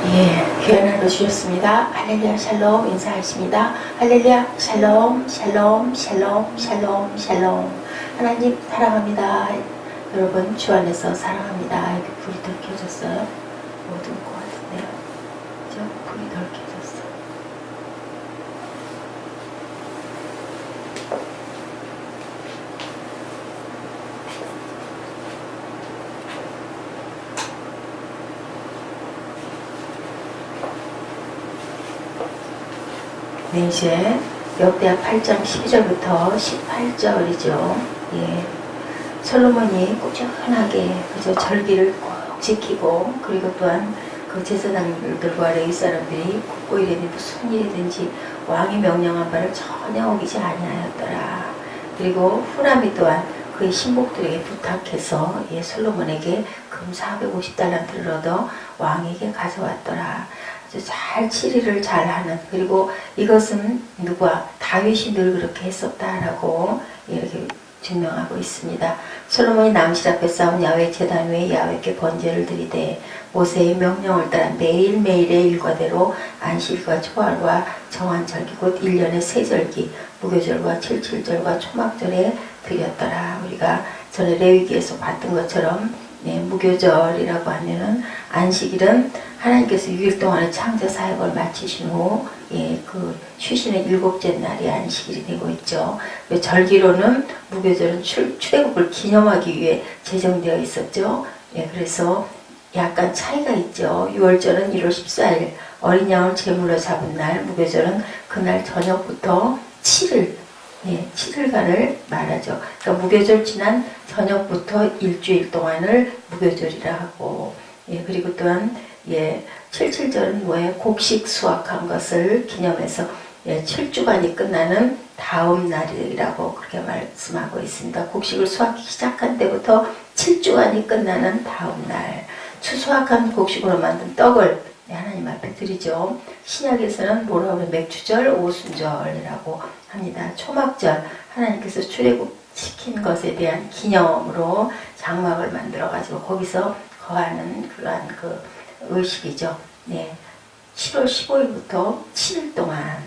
예, 귀한 하루 주셨습니다. 할렐루야 샬롬 인사하십니다. 할렐루야 샬롬 샬롬 샬롬 샬롬 샬롬. 하나님 사랑합니다. 여러분 주 안에서 사랑합니다. 이렇게 불이 덜 켜졌어요. 어두울 것 같은데요. 그죠? 불이 덜 켜졌어. 네, 이제 역대하 8장 12절부터 18절이죠. 예. 솔로몬이 꾸준하게 그저 절기를 꼭 지키고, 그리고 또한 그 제사장들과 레위 사람들이 굽고 이랬니 무슨 일이든지 왕이 명령한 바를 전혀 어기지 아니하였더라. 그리고 후람이 또한 그의 신복들에게 부탁해서 솔로몬에게 금 450달란트를 얻어 왕에게 가져왔더라. 잘 치리를 잘하는, 그리고 이것은 누구와 다윗이 늘 그렇게 했었다라고 이렇게 증명하고 있습니다. 솔로몬이 남실 앞에 쌓은 야훼 제단 위에 야훼께 번제를 드리되 모세의 명령을 따라 매일매일의 일과대로 안식일과 초하루와 정한 절기 곧 1년의 세 절기 무교절과 칠칠절과 초막절에 드렸더라. 우리가 전에 레위기에서 봤던 것처럼 무교절이라고 하면은 안식일은 하나님께서 6일 동안의 창조 사역을 마치신 후 그 쉬시는 7째 날이 안식일이 되고 있죠. 절기로는 무교절은 출애굽을 기념하기 위해 제정되어 있었죠. 그래서 약간 차이가 있죠. 6월절은 1월 14일 어린 양을 제물로 잡은 날, 무교절은 그날 저녁부터 7일 7일간을 말하죠. 그러니까 무교절 지난 저녁부터 일주일 동안을 무교절이라 하고, 그리고 또한 77절은 뭐예요? 곡식 수확한 것을 기념해서 7주간이 끝나는 다음 날이라고 그렇게 말씀하고 있습니다. 곡식을 수확하기 시작한 때부터 7주간이 끝나는 다음 날, 추수확한 곡식으로 만든 떡을 하나님 앞에 드리죠. 신약에서는 뭐라고 하면 맥주절, 오순절이라고 합니다. 초막절, 하나님께서 출애굽시킨 것에 대한 기념으로 장막을 만들어 가지고 거기서 거하는 그러한 그 의식이죠. 7월 15일부터 7일 동안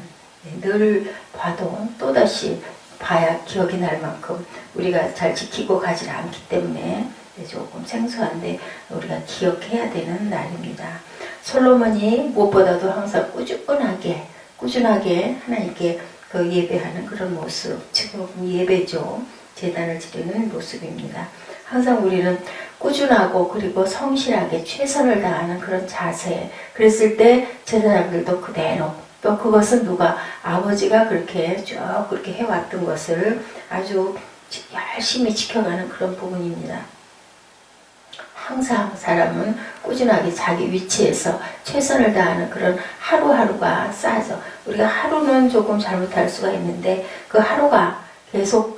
늘 봐도 또다시 봐야 기억이 날 만큼 우리가 잘 지키고 가지 않기 때문에 조금 생소한데 우리가 기억해야 되는 날입니다. 솔로몬이 무엇보다도 항상 꾸준하게 하나님께 그 예배하는 그런 모습, 지금 예배죠. 제단을 지르는 모습입니다. 항상 우리는 꾸준하고 그리고 성실하게 최선을 다하는 그런 자세, 그랬을 때 제사장들도 그대로, 또 그것은 누가 아버지가 그렇게 쭉 그렇게 해왔던 것을 아주 열심히 지켜가는 그런 부분입니다. 항상 사람은 꾸준하게 자기 위치에서 최선을 다하는 그런 하루하루가 쌓여져, 우리가 하루는 조금 잘못할 수가 있는데 그 하루가 계속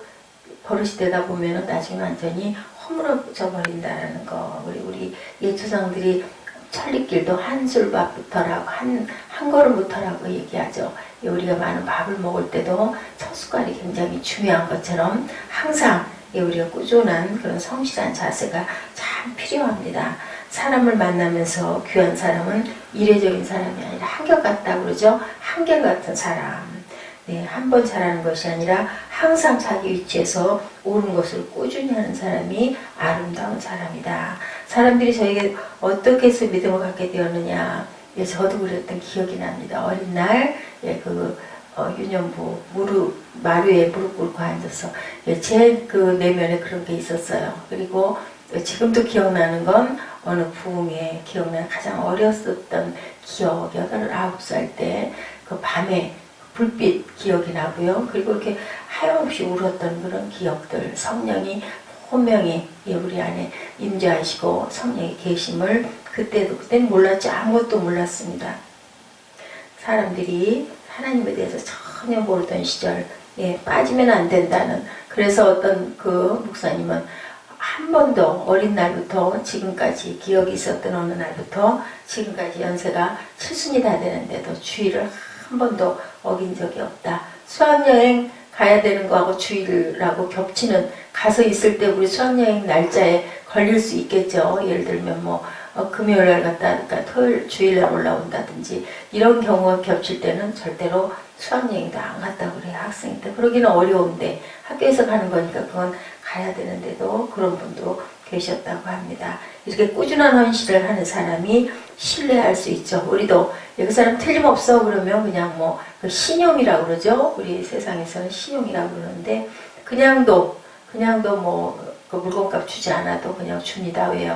버릇이 되다 보면 나중에 완전히 허물어져 버린다는 거. 우리 예조상들이 천리길도 한 술밥부터라고 한 걸음부터라고 얘기하죠. 우리가 많은 밥을 먹을 때도 첫 숟갈이 굉장히 중요한 것처럼 항상 우리가 꾸준한 그런 성실한 자세가 참 필요합니다. 사람을 만나면서 귀한 사람은 이례적인 사람이 아니라 한결같다고 그러죠. 한결같은 사람. 한 번 잘하는 것이 아니라 항상 자기 위치에서 옳은 것을 꾸준히 하는 사람이 아름다운 사람이다. 사람들이 저에게 어떻게 해서 믿음을 갖게 되었느냐. 저도 그랬던 기억이 납니다. 어린 날 유년부 마루에 무릎 꿇고 앉아서 제 그 내면에 그런 게 있었어요. 그리고 지금도 기억나는 건 어느 부흥에 기억나는 가장 어렸었던 기억이 9살 때 그 밤에 불빛 기억이 나고요. 그리고 이렇게 하염없이 울었던 그런 기억들, 성령이 분명히 우리 안에 임재하시고 성령의 계심을 그때는 몰랐죠. 아무것도 몰랐습니다. 사람들이 하나님에 대해서 전혀 모르던 시절, 빠지면 안 된다는. 그래서 어떤 그 목사님은 한 번도 어린 날부터 지금까지 기억이 있었던 어느 날부터 지금까지 연세가 70이 다 되는데도 주일을 한 번도 어긴 적이 없다. 수학여행 가야 되는 거하고 주일하고 겹치는, 가서 있을 때 우리 수학여행 날짜에 걸릴 수 있겠죠. 예를 들면 금요일날 갔다 그러니까 토요일 주일날 올라온다든지 이런 경우가 겹칠 때는 절대로 수학여행도 안 갔다고 그래요. 학생 때 그러기는 어려운데 학교에서 가는 거니까 그건 가야 되는데도 그런 분도 계셨다고 합니다. 이렇게 꾸준한 헌신을 하는 사람이 신뢰할 수 있죠. 우리도 그 사람 틀림없어 그러면 그냥 뭐 그 신용이라고 그러죠. 우리 세상에서는 신용이라고 그러는데 그냥도 뭐 그 물건값 주지 않아도 그냥 줍니다. 왜요?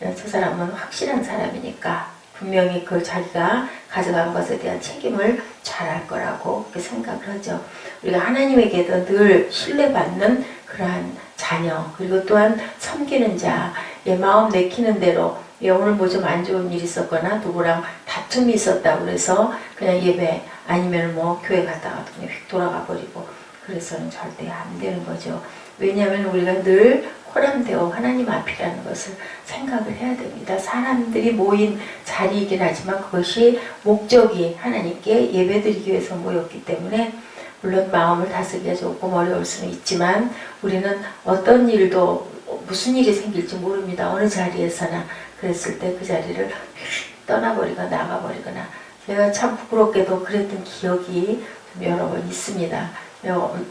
저 사람은 확실한 사람이니까 분명히 그 자기가 가져간 것에 대한 책임을 잘할 거라고 그렇게 생각을 하죠. 우리가 하나님에게도 늘 신뢰받는 그러한 자녀, 그리고 또한 섬기는 자, 마음 내키는 대로 오늘 뭐 좀 안 좋은 일이 있었거나 누구랑 다툼이 있었다고 그래서 그냥 예배 아니면 뭐 교회 갔다가 그냥 휙 돌아가 버리고 그래서는 절대 안 되는 거죠. 왜냐하면 우리가 늘 호람되어 하나님 앞이라는 것을 생각을 해야 됩니다. 사람들이 모인 자리이긴 하지만 그것이 목적이 하나님께 예배드리기 위해서 모였기 때문에 물론 마음을 다스리기가 조금 어려울 수는 있지만 우리는 어떤 일도 무슨 일이 생길지 모릅니다. 어느 자리에서나 그랬을 때 그 자리를 떠나버리거나 나가버리거나 제가 참 부끄럽게도 그랬던 기억이 여러 번 있습니다.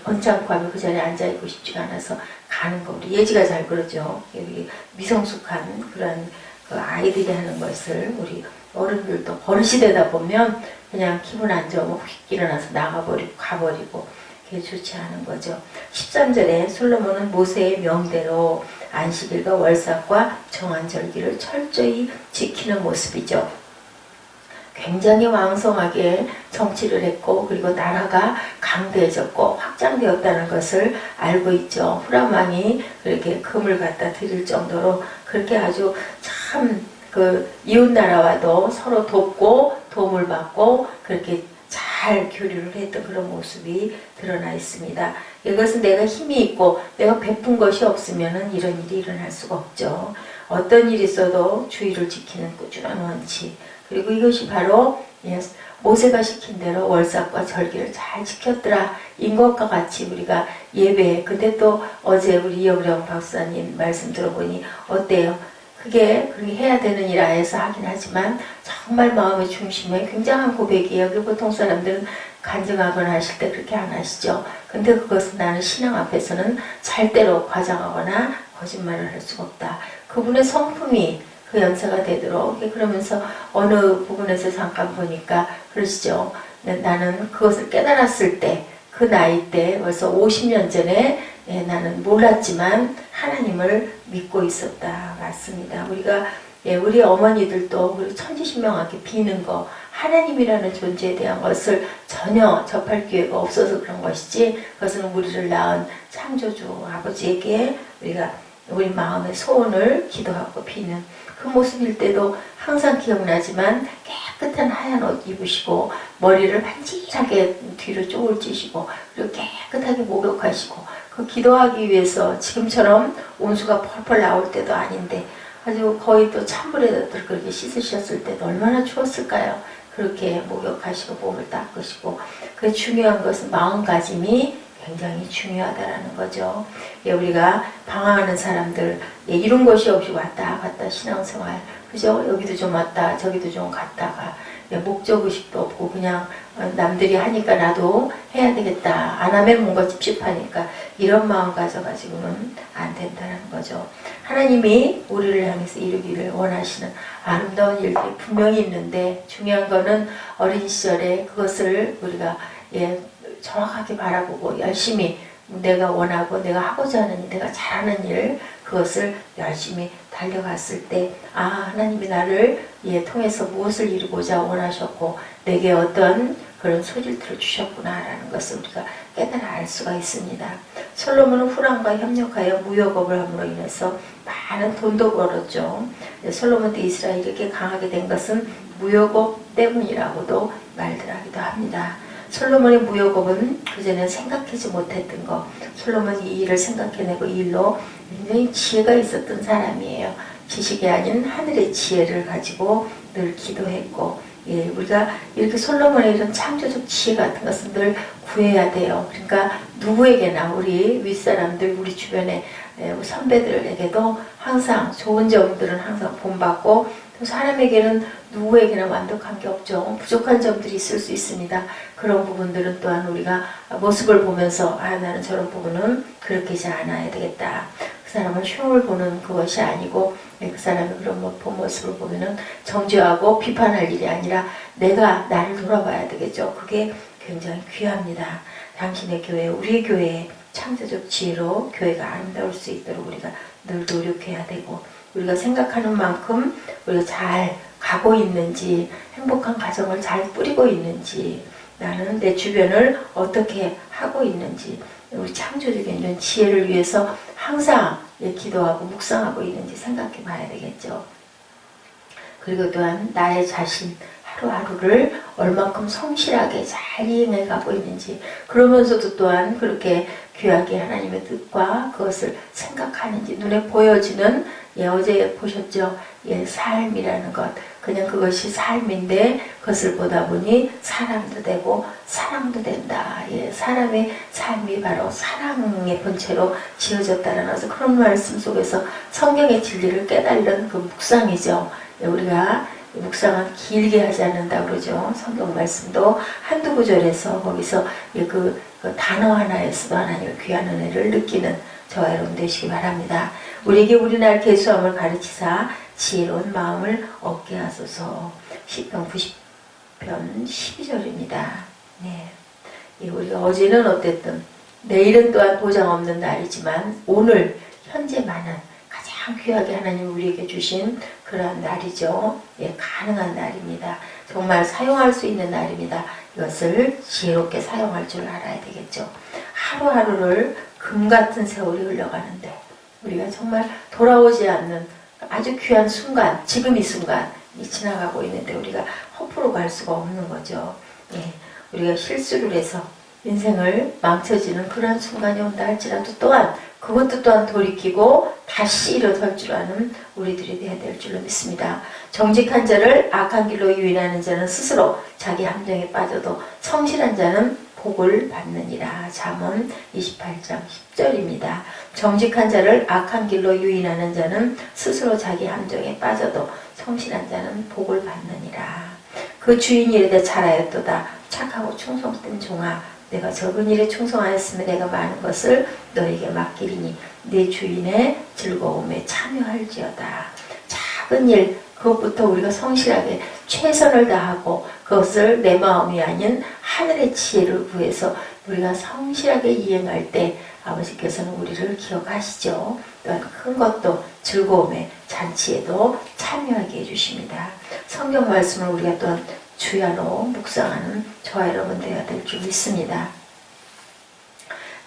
언짢고 하면 그 자리에 앉아있고 싶지가 않아서 가는 거. 우리 예지가 잘 그러죠. 여기 미성숙한 그런 그 아이들이 하는 것을 우리 어른들도 버릇이 되다 보면 그냥 기분 안 좋으면 휙 일어나서 나가버리고 가버리고 그게 좋지 않은 거죠. 13절에 솔로몬은 모세의 명대로 안식일과 월삭과 정한절기를 철저히 지키는 모습이죠. 굉장히 왕성하게 정치를 했고 그리고 나라가 강대해졌고 확장되었다는 것을 알고 있죠. 후람 왕이 그렇게 금을 갖다 드릴 정도로 그렇게 아주 참 그 이웃나라와도 서로 돕고 도움을 받고 그렇게 잘 교류를 했던 그런 모습이 드러나 있습니다. 이것은 내가 힘이 있고 내가 베푼 것이 없으면 이런 일이 일어날 수가 없죠. 어떤 일이 있어도 주의를 지키는 꾸준한 원칙, 그리고 이것이 바로 모세가 시킨 대로 월삭과 절기를 잘 지켰더라 인 것과 같이 우리가 예배, 근데 또 어제 우리 이영령 박사님 말씀 들어보니 어때요? 그게 그렇게 해야 되는 일 안에서 하긴 하지만 정말 마음의 중심에 굉장한 고백이에요. 보통 사람들은 간증하거나 하실 때 그렇게 안 하시죠. 근데 그것은 나는 신앙 앞에서는 절대로 과장하거나 거짓말을 할 수가 없다. 그분의 성품이 그 연세가 되도록 그러면서 어느 부분에서 잠깐 보니까 그러시죠. 나는 그것을 깨달았을 때 그 나이 때 벌써 50년 전에 나는 몰랐지만 하나님을 믿고 있었다. 맞습니다. 우리가 우리 어머니들도 우리 천지신명하게 비는 거 하나님이라는 존재에 대한 것을 전혀 접할 기회가 없어서 그런 것이지 그것은 우리를 낳은 창조주 아버지에게 우리가 우리 마음의 소원을 기도하고 비는 그 모습일 때도 항상 기억나지만 깨끗한 하얀 옷 입으시고 머리를 반질하게 뒤로 쪼을 찌시고 그리고 깨끗하게 목욕하시고 그 기도하기 위해서 지금처럼 온수가 펄펄 나올 때도 아닌데 아주 거의 또 찬물에다 그렇게 씻으셨을 때도 얼마나 추웠을까요? 그렇게 목욕하시고 몸을 닦으시고 그 중요한 것은 마음가짐이 굉장히 중요하다라는 거죠. 우리가 방황하는 사람들 이룬 것이 없이 왔다 갔다 신앙생활 그죠? 여기도 좀 왔다 저기도 좀 갔다가 목적의식도 없고 그냥 남들이 하니까 나도 해야 되겠다 안 하면 뭔가 찝찝하니까 이런 마음 가져가지고는 안 된다는 거죠. 하나님이 우리를 향해서 이루기를 원하시는 아름다운 일들이 분명히 있는데 중요한 거는 어린 시절에 그것을 우리가 정확하게 바라보고 열심히 내가 원하고 내가 하고자 하는 일, 내가 잘하는 일 그것을 열심히 달려갔을 때 하나님이 나를 통해서 무엇을 이루고자 원하셨고 내게 어떤 그런 소질들을 주셨구나라는 것을 우리가 깨달아 알 수가 있습니다. 솔로몬은 후람과 협력하여 무역업을 함으로 인해서 많은 돈도 벌었죠. 솔로몬 때 이스라엘이 이렇게 강하게 된 것은 무역업 때문이라고도 말들 하기도 합니다. 솔로몬의 무역업은 그전에 생각하지 못했던 거 솔로몬이 이 일을 생각해내고 이 일로 굉장히 지혜가 있었던 사람이에요. 지식이 아닌 하늘의 지혜를 가지고 늘 기도했고 우리가 이렇게 솔로몬의 이런 창조적 지혜 같은 것은 늘 구해야 돼요. 그러니까 누구에게나 우리 윗사람들 우리 주변에 선배들에게도 항상 좋은 점들은 항상 본받고 또 사람에게는 누구에게나 완벽한 게 없죠. 부족한 점들이 있을 수 있습니다. 그런 부분들은 또한 우리가 모습을 보면서 나는 저런 부분은 그렇게 하지 않아야 되겠다. 그 사람은 흉을 보는 그것이 아니고 그 사람의 그런 모습을 보면은 정죄하고 비판할 일이 아니라 내가 나를 돌아봐야 되겠죠. 그게 굉장히 귀합니다. 당신의 교회, 우리의 교회에 창조적 지혜로 교회가 아름다울 수 있도록 우리가 늘 노력해야 되고, 우리가 생각하는 만큼 우리가 잘 가고 있는지, 행복한 가정을 잘 뿌리고 있는지, 나는 내 주변을 어떻게 하고 있는지, 우리 창조적인 이런 지혜를 위해서 항상 기도하고 묵상하고 있는지 생각해 봐야 되겠죠. 그리고 또한 나의 자신 하루하루를 얼만큼 성실하게 잘 이행해 가고 있는지, 그러면서도 또한 그렇게 귀하게 하나님의 뜻과 그것을 생각하는지, 눈에 보여지는 어제 보셨죠? 삶이라는 것, 그냥 그것이 삶인데 그것을 보다 보니 사람도 되고 사랑도 된다. 사람의 삶이 바로 사랑의 본체로 지어졌다는 것을, 그런 말씀 속에서 성경의 진리를 깨달는 그 묵상이죠. 우리가 묵상은 길게 하지 않는다 그러죠. 성경 말씀도 한두 구절에서 거기서 그 단어 하나에서도 하나님의 귀한 은혜를 느끼는 저와 여러분 되시기 바랍니다. 우리에게 우리날 계수함을 가르치사 지혜로운 마음을 얻게 하소서. 시편 90편 12절입니다. 네. 우리가 어제는 어쨌든 내일은 또한 보장 없는 날이지만 오늘 현재만은 가장 귀하게 하나님 우리에게 주신 그러한 날이죠. 가능한 날입니다. 정말 사용할 수 있는 날입니다. 이것을 지혜롭게 사용할 줄 알아야 되겠죠. 하루하루를 금같은 세월이 흘러가는데 우리가 정말 돌아오지 않는 아주 귀한 순간, 지금 이 순간이 지나가고 있는데 우리가 허프로 갈 수가 없는 거죠. 우리가 실수를 해서 인생을 망쳐지는 그런 순간이 온다 할지라도 또한 그것도 또한 돌이키고 다시 일어설 줄 아는 우리들이 되어야 될 줄로 믿습니다. 정직한 자를 악한 길로 유인하는 자는 스스로 자기 함정에 빠져도 성실한 자는 복을 받느니라. 잠언 28장 10절입니다. 정직한 자를 악한 길로 유인하는 자는 스스로 자기 함정에 빠져도 성실한 자는 복을 받느니라. 그 주인이 이르되 잘하였도다. 착하고 충성된 종아, 내가 적은 일에 충성하였으면 내가 많은 것을 너에게 맡기리니 내 주인의 즐거움에 참여할지어다. 작은 일, 그것부터 우리가 성실하게 최선을 다하고 그것을 내 마음이 아닌 하늘의 지혜를 구해서 우리가 성실하게 이행할 때 아버지께서는 우리를 기억하시죠. 또한 큰 것도 즐거움의 잔치에도 참여하게 해주십니다. 성경 말씀을 우리가 또한 주야로 묵상하는 저와 여러분 되어야 될 줄 믿습니다.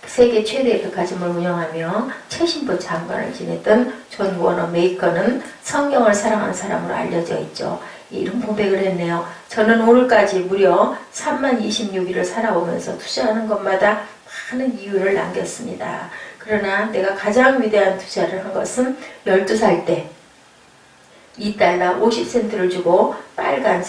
세계 최대의 백화점을 운영하며 최신부 장관을 지냈던 존 워너 메이커는 성경을 사랑하는 사람으로 알려져 있죠. 이런 고백을 했네요. 저는 오늘까지 무려 3026일을 살아오면서 투자하는 것마다 많은 이유를 남겼습니다. 그러나 내가 가장 위대한 투자를 한 것은 12살 때 $2 50센트를 주고 빨간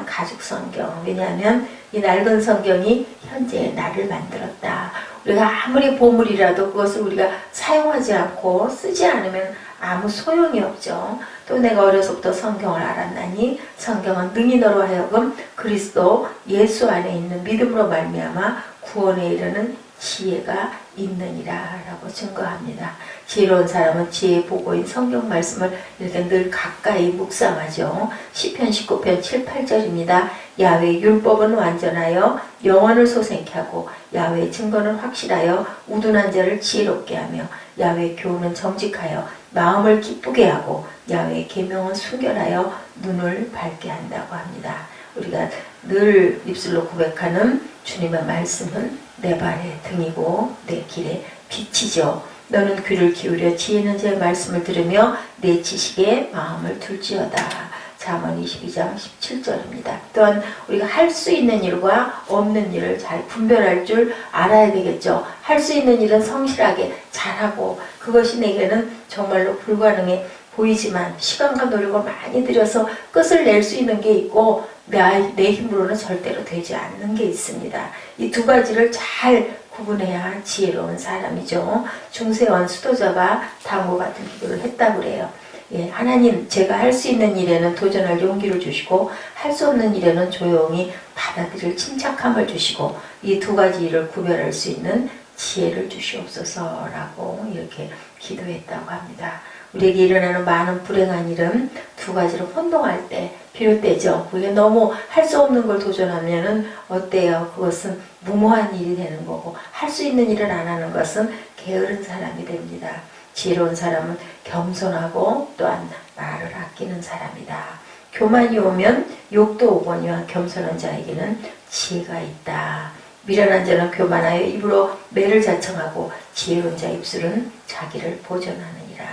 가죽 성경, 왜냐하면 이 낡은 성경이 현재의 나를 만들었다. 우리가 아무리 보물이라도 그것을 우리가 사용하지 않고 쓰지 않으면 아무 소용이 없죠. 또 내가 어려서부터 성경을 알았나니 성경은 능히 너로 하여금 그리스도 예수 안에 있는 믿음으로 말미암아 구원에 이르는 지혜가 있느니라 라고 증거합니다. 지혜로운 사람은 지혜의 보고인 성경 말씀을 이렇게 늘 가까이 묵상하죠. 시편 19편 7, 8절입니다. 야훼의 율법은 완전하여 영혼을 소생케 하고 야훼의 증거는 확실하여 우둔한 자를 지혜롭게 하며 야훼의 교훈은 정직하여 마음을 기쁘게 하고 야훼의 계명은 순결하여 눈을 밝게 한다고 합니다. 우리가 늘 입술로 고백하는 주님의 말씀은 내 발의 등이고 내 길의 빛이죠. 너는 귀를 기울여 지혜는 제 말씀을 들으며 내 지식에 마음을 둘지어다. 잠언 22장 17절입니다. 또한 우리가 할 수 있는 일과 없는 일을 잘 분별할 줄 알아야 되겠죠. 할 수 있는 일은 성실하게 잘하고 그것이 내게는 정말로 불가능해 보이지만 시간과 노력을 많이 들여서 끝을 낼 수 있는 게 있고 내 힘으로는 절대로 되지 않는 게 있습니다. 이 두 가지를 잘 구분해야 지혜로운 사람이죠. 중세원 수도자가 다음과 같은 기도를 했다고 그래요. 예, 하나님 제가 할 수 있는 일에는 도전할 용기를 주시고 할 수 없는 일에는 조용히 받아들일 침착함을 주시고 이 두 가지 일을 구별할 수 있는 지혜를 주시옵소서라고 이렇게 기도했다고 합니다. 우리에게 일어나는 많은 불행한 일은 두 가지로 혼동할 때 비롯되죠. 그게 너무 할 수 없는 걸 도전하면은 어때요? 그것은 무모한 일이 되는 거고 할 수 있는 일을 안 하는 것은 게으른 사람이 됩니다. 지혜로운 사람은 겸손하고 또한 말을 아끼는 사람이다. 교만이 오면 욕도 오거니와 겸손한 자에게는 지혜가 있다. 미련한 자는 교만하여 입으로 매를 자청하고 지혜로운 자 입술은 자기를 보존하느니라.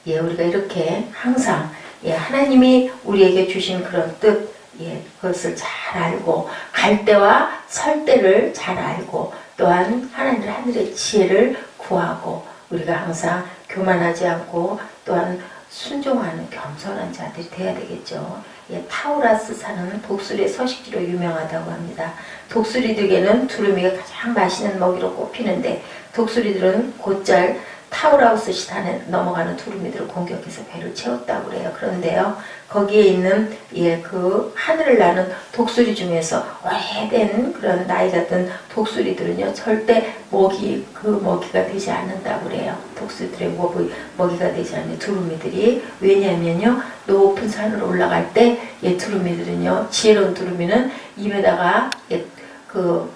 예, 우리가 이렇게 항상 예, 하나님이 우리에게 주신 그런 뜻, 예, 그것을 잘 알고 갈 때와 설 때를 잘 알고 또한 하늘의 지혜를 구하고 우리가 항상 교만하지 않고 또한 순종하는 겸손한 자들이 되어야 되겠죠. 예, 타우라스 산은 독수리의 서식지로 유명하다고 합니다. 독수리들에게는 두루미가 가장 맛있는 먹이로 꼽히는데 독수리들은 곧잘 타우라우스 시단에 넘어가는 두루미들을 공격해서 배를 채웠다고 그래요. 그런데요, 거기에 있는 예, 그 하늘을 나는 독수리 중에서 오래된 그런 나이가 든 독수리들은요 절대 먹이가 되지 않는다고 그래요. 독수리들의 먹이가 되지 않는 두루미들이. 왜냐하면요, 높은 산으로 올라갈 때 예, 두루미들은요, 지혜로운 두루미는 입에다가 예, 그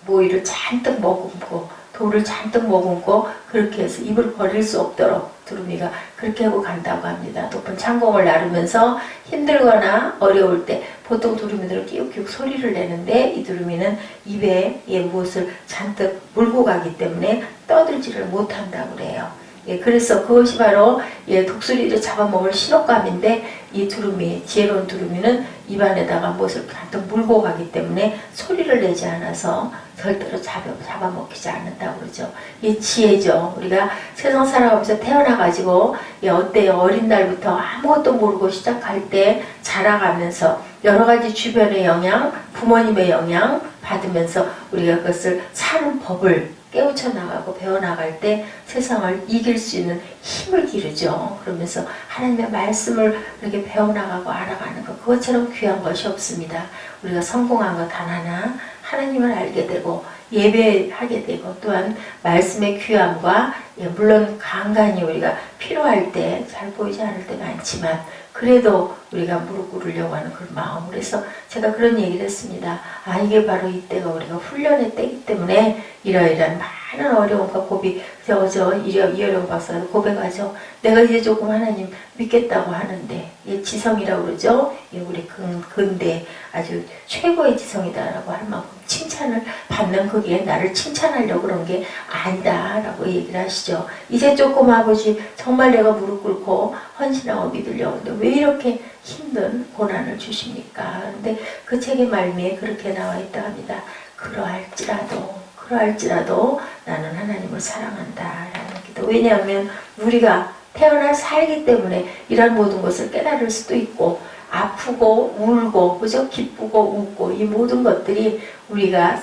모이를 잔뜩 머금고 돌을 잔뜩 머금고 그렇게 해서 입을 버릴 수 없도록 두루미가 그렇게 하고 간다고 합니다. 높은 창공을 나르면서 힘들거나 어려울 때 보통 두루미들은 끼욱끼욱 소리를 내는데 이 두루미는 입에 예, 무엇을 잔뜩 물고 가기 때문에 떠들지를 못한다고 그래요. 예, 그래서 그것이 바로 예, 독수리를 잡아먹을 신호감인데 이 두루미, 지혜로운 두루미는 입안에다가 무엇을 잔뜩 물고 가기 때문에 소리를 내지 않아서 절대로 잡아먹히지 않는다고 그러죠. 이 지혜죠. 우리가 세상 살아가면서 태어나가지고 예, 어때요? 어린 날부터 아무것도 모르고 시작할 때 자라가면서 여러 가지 주변의 영향, 부모님의 영향 받으면서 우리가 그것을 사는 법을 깨우쳐 나가고 배워나갈 때 세상을 이길 수 있는 힘을 기르죠. 그러면서 하나님의 말씀을 이렇게 배워나가고 알아가는 것, 그것처럼 귀한 것이 없습니다. 우리가 성공한 것 단 하나, 하나님을 알게 되고 예배하게 되고 또한 말씀의 귀함과 예, 물론 간간히 우리가 필요할 때 잘 보이지 않을 때가 많지만 그래도 우리가 무릎 꿇으려고 하는 그런 마음으로 해서 제가 그런 얘기를 했습니다. 아, 이게 바로 이때가 우리가 훈련의 때이기 때문에 이러이러한 많은 어려움과 고비, 이어령 박사도 고백하죠. 내가 이제 조금 하나님 믿겠다고 하는데, 예, 지성이라고 그러죠. 예, 우리 근대 아주 최고의 지성이다라고 할 만큼 칭찬을 받는 그게 나를 칭찬하려고 그런 게 아니다라고 얘기를 하시죠. 이제 조금 아버지 정말 내가 무릎 꿇고 헌신하고 믿으려고 하는데 왜 이렇게 힘든 고난을 주십니까? 그런데 그 책의 말미에 그렇게 나와 있다 합니다. 그러할지라도 나는 하나님을 사랑한다라는 기도. 왜냐하면 우리가 태어나 살기 때문에 이런 모든 것을 깨달을 수도 있고 아프고 울고 그죠? 기쁘고 웃고 이 모든 것들이 우리가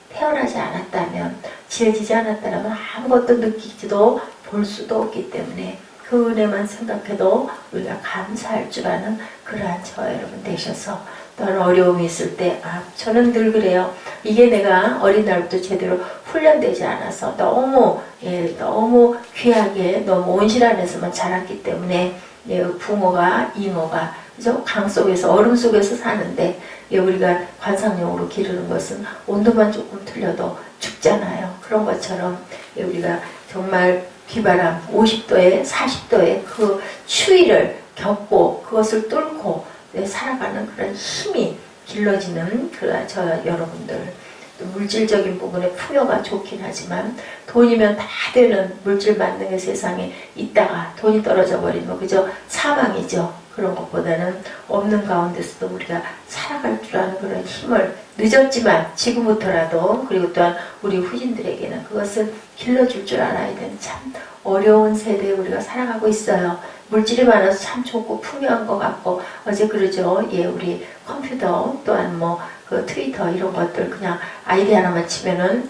태어나지 않았다면 지어지지 않았다면 아무것도 느끼지도 볼 수도 없기 때문에 그 은혜만 생각해도 우리가 감사할 줄 아는 그러한 저와 여러분 되셔서 또한 어려움이 있을 때 저는 늘 그래요. 이게 내가 어린 날부터 제대로 훈련되지 않아서 너무 귀하게 너무 온실 안에서만 자랐기 때문에 부모가 이모가 그죠? 강 속에서 얼음 속에서 사는데 우리가 관상용으로 기르는 것은 온도만 조금 틀려도 죽잖아요. 그런 것처럼 우리가 정말 비바람 50도에 40도의 그 추위를 겪고 그것을 뚫고 살아가는 그런 힘이 길러지는 그런 저 여러분들, 물질적인 부분에 풍요가 좋긴 하지만 돈이면 다 되는 물질 만능의 세상에 있다가 돈이 떨어져 버리면 그저 사망이죠. 그런 것보다는 없는 가운데서도 우리가 살아갈 줄 아는 그런 힘을 늦었지만 지금부터라도 그리고 또한 우리 후진들에게는 그것을 길러줄 줄 알아야 되는 참 어려운 세대에 우리가 살아가고 있어요. 물질이 많아서 참 좋고 풍요한 것 같고 어제 그러죠. 우리 컴퓨터 또한 그 트위터 이런 것들 그냥 아이디 하나만 치면은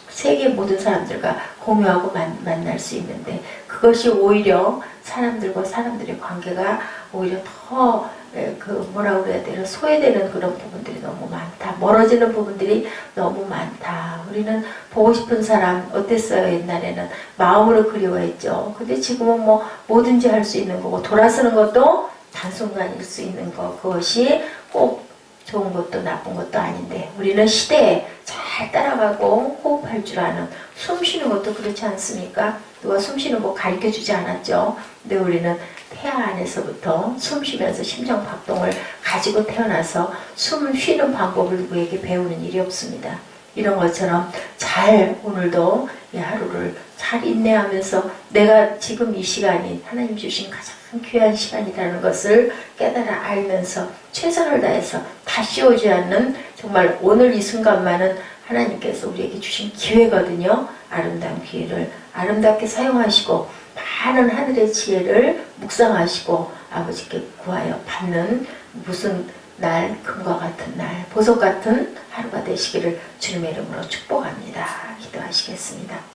세계 모든 사람들과 공유하고 만날 수 있는데, 그것이 오히려 사람들과 사람들의 관계가 오히려 더 뭐라고 그래야 되나, 소외되는 그런 부분들이 너무 많다. 멀어지는 부분들이 너무 많다. 우리는 보고 싶은 사람 어땠어요? 옛날에는 마음으로 그리워했죠. 근데 지금은 뭐 뭐든지 할 수 있는 거고, 돌아서는 것도 단순간일 수 있는 거, 그것이 꼭 좋은 것도 나쁜 것도 아닌데, 우리는 시대에 잘 따라가고 호흡할 줄 아는, 숨 쉬는 것도 그렇지 않습니까? 누가 숨 쉬는 거 가르쳐 주지 않았죠. 근데 우리는 태아 안에서부터 숨 쉬면서 심장 박동을 가지고 태어나서 숨 쉬는 방법을 누구에게 배우는 일이 없습니다. 이런 것처럼 잘 오늘도 이 하루를 잘 인내하면서 내가 지금 이 시간이 하나님 주신 가장 귀한 시간이라는 것을 깨달아 알면서 최선을 다해서 다시 오지 않는, 정말 오늘 이 순간만은 하나님께서 우리에게 주신 기회거든요. 아름다운 기회를 아름답게 사용하시고 많은 하늘의 지혜를 묵상하시고 아버지께 구하여 받는 무슨 날, 금과 같은 날, 보석 같은 하루가 되시기를 주님의 이름으로 축복합니다. 기도하시겠습니다.